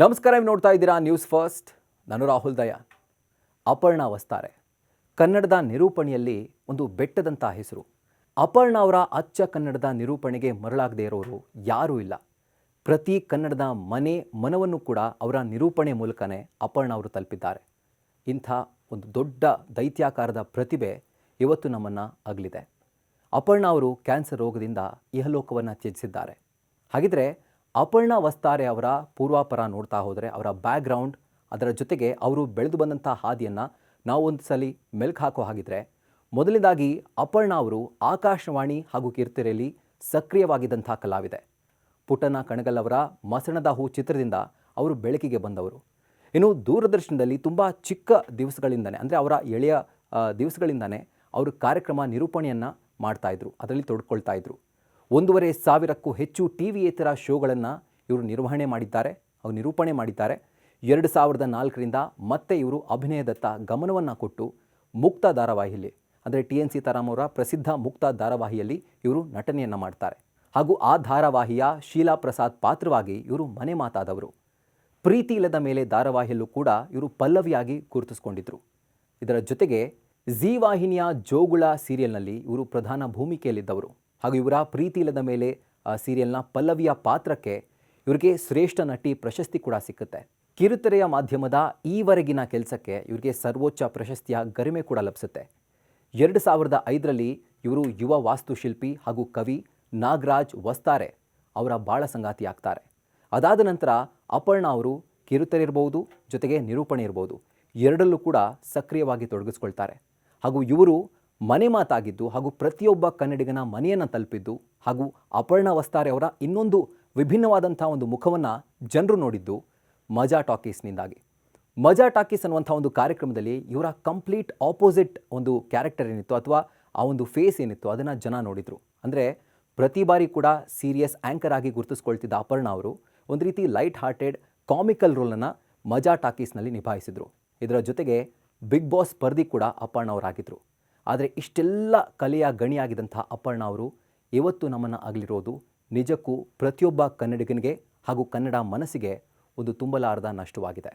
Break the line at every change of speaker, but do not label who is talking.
ನಮಸ್ಕಾರ, ನೀವು ನೋಡ್ತಾ ಇದ್ದೀರಾ ನ್ಯೂಸ್ ಫಸ್ಟ್. ನಾನು ರಾಹುಲ್ ದಯಾನ್. ಅಪರ್ಣಾ ವಸ್ತಾರೆ ಕನ್ನಡದ ನಿರೂಪಣೆಯಲ್ಲಿ ಒಂದು ಬೆಟ್ಟದಂಥ ಹೆಸರು. ಅಪರ್ಣಾ ಅವರ ಅಚ್ಚ ಕನ್ನಡದ ನಿರೂಪಣೆಗೆ ಮರಳಾಗದೇ ಇರೋರು ಯಾರೂ ಇಲ್ಲ. ಪ್ರತಿ ಕನ್ನಡದ ಮನವನ್ನು ಕೂಡ ಅವರ ನಿರೂಪಣೆ ಮೂಲಕನೇ ಅಪರ್ಣಾ ಅವರು ತಲುಪಿದ್ದಾರೆ. ಇಂಥ ಒಂದು ದೊಡ್ಡ ದೈತ್ಯಾಕಾರದ ಪ್ರತಿಭೆ ಇವತ್ತು ನಮ್ಮನ್ನು ಅಗಲಿದೆ. ಅಪರ್ಣಾ ಅವರು ಕ್ಯಾನ್ಸರ್ ರೋಗದಿಂದ ಇಹಲೋಕವನ್ನು ತ್ಯಜಿಸಿದ್ದಾರೆ. ಹಾಗಿದ್ರೆ ಅಪರ್ಣಾ ವಸ್ತಾರೆ ಅವರ ಪೂರ್ವಾಪರ ನೋಡ್ತಾ ಹೋದರೆ, ಅವರ ಬ್ಯಾಕ್ಗ್ರೌಂಡ್, ಅದರ ಜೊತೆಗೆ ಅವರು ಬೆಳೆದು ಬಂದಂಥ ಹಾದಿಯನ್ನು ನಾವು ಒಂದು ಸಲ ಮೆಲ್ಕು ಹಾಕೋ ಹಾಗಿದ್ರೆ, ಮೊದಲನೇದಾಗಿ ಅಪರ್ಣಾ ಅವರು ಆಕಾಶವಾಣಿ ಹಾಗೂ ಕಿರುತೆರೆಯಲ್ಲಿ ಸಕ್ರಿಯವಾಗಿದ್ದಂಥ ಕಲಾವಿದೆ. ಪುಟ್ಟಣ್ಣ ಕಣಗಲ್ ಅವರ ಮಸಣದ ಹೂ ಚಿತ್ರದಿಂದ ಅವರು ಬೆಳಕಿಗೆ ಬಂದವರು. ಇನ್ನು ದೂರದರ್ಶನದಲ್ಲಿ ತುಂಬ ಚಿಕ್ಕ ದಿವಸಗಳಿಂದನೇ, ಅಂದರೆ ಅವರ ಎಳೆಯ ದಿವಸಗಳಿಂದನೇ ಅವರು ಕಾರ್ಯಕ್ರಮ ನಿರೂಪಣೆಯನ್ನು ಮಾಡ್ತಾಯಿದ್ರು, ಅದರಲ್ಲಿ ತೊಡ್ಕೊಳ್ತಾ ಇದ್ರು. 1,500ಕ್ಕೂ ಹೆಚ್ಚು ಟಿವಿಯೇತರ ಶೋಗಳನ್ನು ಇವರು ನಿರ್ವಹಣೆ ಮಾಡಿದ್ದಾರೆ, ಅವರು ನಿರೂಪಣೆ ಮಾಡಿದ್ದಾರೆ. 2004ರಿಂದ ಮತ್ತೆ ಇವರು ಅಭಿನಯದತ್ತ ಗಮನವನ್ನು ಕೊಟ್ಟು ಮುಕ್ತ ಧಾರಾವಾಹಿಯಲ್ಲಿ, ಅಂದರೆ TN ಸೀತಾರಾಮ್ ಅವರ ಪ್ರಸಿದ್ಧ ಮುಕ್ತ ಧಾರಾವಾಹಿಯಲ್ಲಿ ಇವರು ನಟನೆಯನ್ನು ಮಾಡ್ತಾರೆ. ಹಾಗೂ ಆ ಧಾರಾವಾಹಿಯ ಶೀಲಾ ಪ್ರಸಾದ್ ಪಾತ್ರವಾಗಿ ಇವರು ಮನೆ ಮಾತಾದವರು. ಪ್ರೀತಿ ಇಲ್ಲದ ಮೇಲೆ ಧಾರಾವಾಹಿಯಲ್ಲೂ ಕೂಡ ಇವರು ಪಲ್ಲವಿಯಾಗಿ ಗುರುತಿಸ್ಕೊಂಡಿದ್ರು. ಇದರ ಜೊತೆಗೆ ಝೀ ವಾಹಿನಿಯ ಜೋಗುಳ ಸೀರಿಯಲ್ನಲ್ಲಿ ಇವರು ಪ್ರಧಾನ ಭೂಮಿಕೆಯಲ್ಲಿದ್ದವರು. ಹಾಗೂ ಇವರ ಪ್ರೀತಿ ಇಲ್ಲದ ಮೇಲೆ ಸೀರಿಯಲ್ನ ಪಲ್ಲವಿಯ ಪಾತ್ರಕ್ಕೆ ಇವರಿಗೆ ಶ್ರೇಷ್ಠ ನಟಿ ಪ್ರಶಸ್ತಿ ಕೂಡ ಸಿಕ್ಕುತ್ತೆ. ಕಿರುತೆರೆಯ ಮಾಧ್ಯಮದ ಈವರೆಗಿನ ಕೆಲಸಕ್ಕೆ ಇವರಿಗೆ ಸರ್ವೋಚ್ಚ ಪ್ರಶಸ್ತಿಯ ಗರಿಮೆ ಕೂಡ ಲಭಿಸುತ್ತೆ. 2005ರಲ್ಲಿ ಇವರು ಯುವ ವಾಸ್ತುಶಿಲ್ಪಿ ಹಾಗೂ ಕವಿ ನಾಗರಾಜ್ ವಸ್ತಾರೆ ಅವರ ಬಾಳ ಸಂಗಾತಿ ಆಗ್ತಾರೆ. ಅದಾದ ನಂತರ ಅಪರ್ಣಾ ಅವರು ಕಿರುತೆರೆ ಇರ್ಬೋದು, ಜೊತೆಗೆ ನಿರೂಪಣೆ ಇರ್ಬೋದು, ಎರಡಲ್ಲೂ ಕೂಡ ಸಕ್ರಿಯವಾಗಿ ತೊಡಗಿಸ್ಕೊಳ್ತಾರೆ. ಹಾಗೂ ಇವರು ಮನೆ ಮಾತಾಗಿದ್ದು ಹಾಗೂ ಪ್ರತಿಯೊಬ್ಬ ಕನ್ನಡಿಗನ ಮನೆಯನ್ನು ತಲುಪಿದ್ದು, ಹಾಗೂ ಅಪರ್ಣಾ ವಸ್ತಾರೆ ಅವರ ಇನ್ನೊಂದು ವಿಭಿನ್ನವಾದಂಥ ಒಂದು ಮುಖವನ್ನು ಜನರು ನೋಡಿದ್ದು ಮಜಾ ಟಾಕೀಸ್ನಿಂದಾಗಿ. ಮಜಾ ಟಾಕೀಸ್ ಅನ್ನುವಂಥ ಒಂದು ಕಾರ್ಯಕ್ರಮದಲ್ಲಿ ಇವರ ಕಂಪ್ಲೀಟ್ ಆಪೋಸಿಟ್ ಒಂದು ಕ್ಯಾರೆಕ್ಟರ್ ಏನಿತ್ತು, ಅಥವಾ ಆ ಒಂದು ಫೇಸ್ ಏನಿತ್ತು, ಅದನ್ನು ಜನ ನೋಡಿದರು. ಅಂದರೆ ಪ್ರತಿ ಬಾರಿ ಕೂಡ ಸೀರಿಯಸ್ ಆ್ಯಂಕರ್ ಆಗಿ ಗುರುತಿಸ್ಕೊಳ್ತಿದ್ದ ಅಪರ್ಣಾ ಅವರು ಒಂದು ರೀತಿ ಲೈಟ್ ಹಾರ್ಟೆಡ್ ಕಾಮಿಕಲ್ ರೋಲನ್ನು ಮಜಾ ಟಾಕೀಸ್ನಲ್ಲಿ ನಿಭಾಯಿಸಿದರು. ಇದರ ಜೊತೆಗೆ ಬಿಗ್ ಬಾಸ್ ಸ್ಪರ್ಧಿ ಕೂಡ ಅಪರ್ಣಾ ಅವರಾಗಿದ್ದರು. ಆದರೆ ಇಷ್ಟೆಲ್ಲ ಕಲೆಯ ಗಣಿಯಾಗಿದ್ದಂಥ ಅಪರ್ಣಾ ಅವರು ಇವತ್ತು ನಮ್ಮನ್ನು ಅಗಲಿರೋದು ನಿಜಕ್ಕೂ ಪ್ರತಿಯೊಬ್ಬ ಕನ್ನಡಿಗನಿಗೆ ಹಾಗೂ ಕನ್ನಡ ಮನಸ್ಸಿಗೆ ಒಂದು ತುಂಬಲಾರದ ನಷ್ಟವಾಗಿದೆ.